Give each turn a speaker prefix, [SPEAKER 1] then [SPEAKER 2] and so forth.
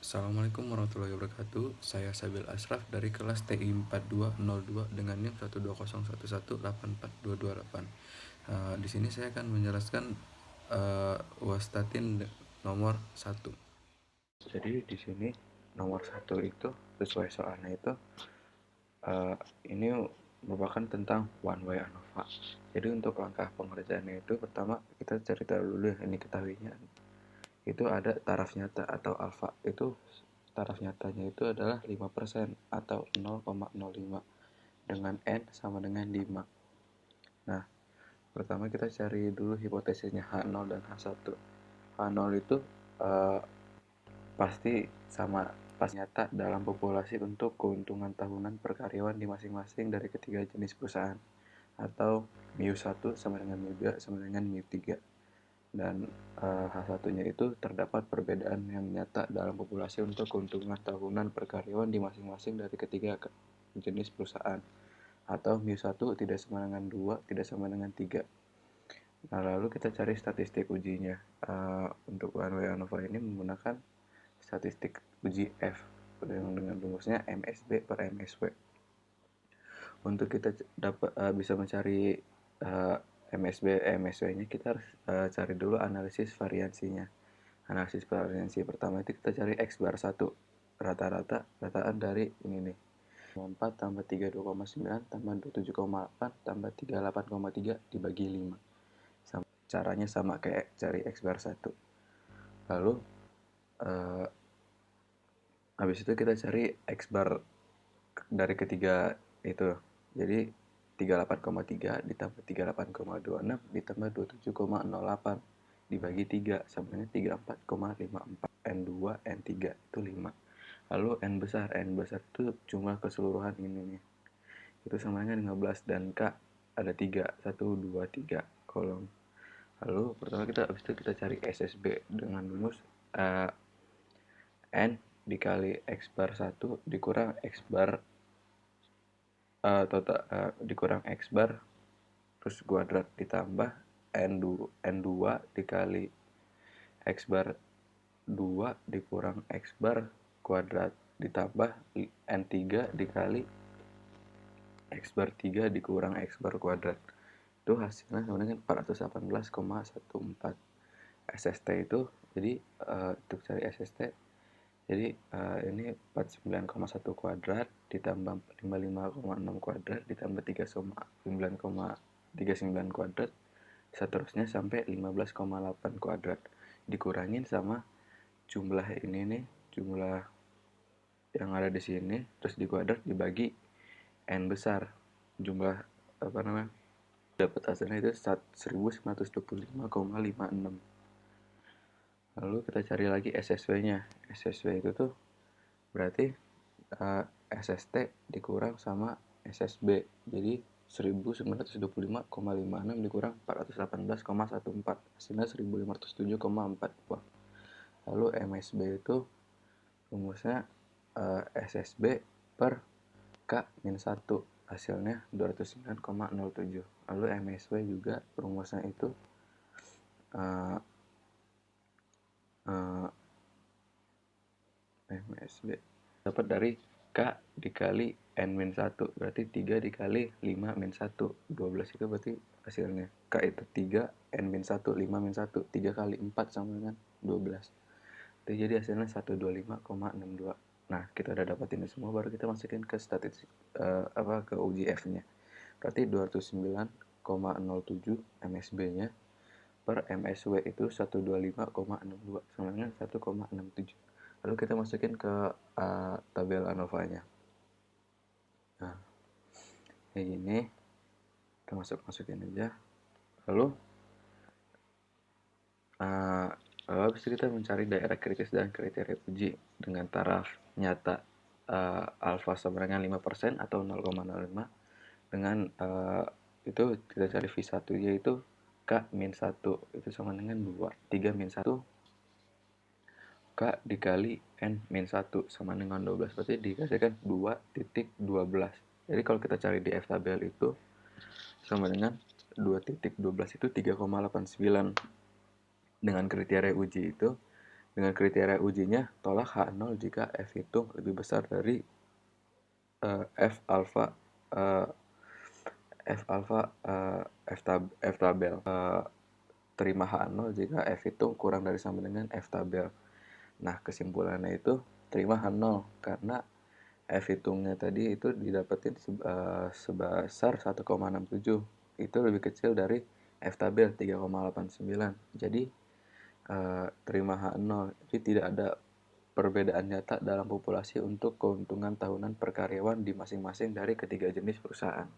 [SPEAKER 1] Assalamualaikum warahmatullahi wabarakatuh. Saya Sabil Asraf dari kelas TI 4202 dengan NIM 12011842228. Di sini saya akan menjelaskan Wastatin nomor 1. Jadi di sini nomor 1 itu sesuai soalnya itu ini merupakan tentang one way ANOVA. Jadi untuk langkah pengerjaannya itu pertama kita cerita dulu ini ketahuinya. Itu ada taraf nyata atau alfa. Itu taraf nyatanya itu adalah 5% atau 0,05 dengan N sama dengan 5. Nah, pertama kita cari dulu hipotesisnya H0 dan H1. H0 itu pasti sama pas nyata dalam populasi untuk keuntungan tahunan per karyawan di masing-masing dari ketiga jenis perusahaan, atau mu1 sama dengan mu2 sama dengan mu3. Dan H1-nya itu terdapat perbedaan yang nyata dalam populasi untuk keuntungan tahunan per karyawan di masing-masing dari ketiga jenis perusahaan, atau mu1 tidak sama dengan 2, tidak sama dengan 3. Nah, lalu kita cari statistik ujinya. Untuk one way ANOVA ini menggunakan statistik uji F yang dengan rumusnya MSB per MSW. Untuk kita bisa mencari MSB MSW-nya, kita harus cari dulu analisis variansinya. Analisis variansi pertama itu kita cari X bar 1, rata-rata rataan dari ini nih, 4 tambah 32,9 tambah 27,8 tambah 38,3 dibagi 5. Caranya sama kayak cari X bar 1. Lalu habis itu kita cari X bar dari ketiga itu. Jadi 38,3 ditambah 38,26 ditambah 27,08 dibagi 3 sama dengan 34,54. N2, N3 itu 5. Lalu N besar itu jumlah keseluruhan ini nih. Itu sama dengan 15 dan K ada 3, 1, 2, 3 kolom. Lalu pertama habis itu kita cari SSB dengan rumus N dikali X bar 1 dikurang X bar dikurang X bar terus kuadrat ditambah N2 dikali X bar 2 dikurang X bar kuadrat ditambah N3 dikali X bar 3 dikurang X bar kuadrat. Itu hasilnya sama dengan 418,14. SST itu jadi untuk cari SST jadi ini 49,1 kuadrat ditambah 55,6 kuadrat ditambah 39,39 kuadrat seterusnya sampai 15,8 kuadrat dikurangin sama jumlah ini nih, jumlah yang ada di sini, terus dikuadrat dibagi N besar, jumlah apa namanya, dapat hasilnya itu 1925,56. Lalu kita cari lagi SSW-nya. SSW itu tuh berarti SST dikurang sama SSB. Jadi 1925,56 dikurang 418,14. Hasilnya 1507,4. Lalu MSB itu rumusnya SSB per K-1. Hasilnya 209,07. Lalu MSW juga rumusnya itu MSB dapat dari K dikali N-1, berarti 3 dikali 5 min 1, 12 itu berarti hasilnya. K itu 3, N-1, 5 min 1, 3 kali 4 sama dengan 12. Jadi hasilnya 125,62. Nah, kita udah dapat ini semua, baru kita masukin ke statistik ke uji F-nya. Berarti 209,07 MSB-nya per MSW itu 125,62 sama dengan 1,67. Lalu kita masukin ke tabel ANOVA-nya. Nah, kayak gini. Kita masukin aja. Lalu habis itu kita mencari daerah kritis dan kriteria uji dengan taraf nyata alfa sama dengan 5% atau 0,05 dengan itu kita cari V1 yaitu K-1 itu sama dengan 2. 3 min 1 K dikali N-1 sama dengan 12, berarti dikasihkan 2.12. Jadi kalau kita cari di F tabel itu sama dengan 2.12 itu 3,89. Dengan kriteria uji itu Dengan kriteria ujinya, tolak H0 jika F hitung lebih besar dari F alpha eh, F alpha F tabel. Terima H0 jika F hitung kurang dari sama dengan F tabel. Nah, kesimpulannya itu terima H0 karena F hitungnya tadi itu didapetin sebesar 1,67. Itu lebih kecil dari F tabel 3,89. Jadi terima H0. Jadi tidak ada perbedaan nyata dalam populasi untuk keuntungan tahunan per karyawan di masing-masing dari ketiga jenis perusahaan.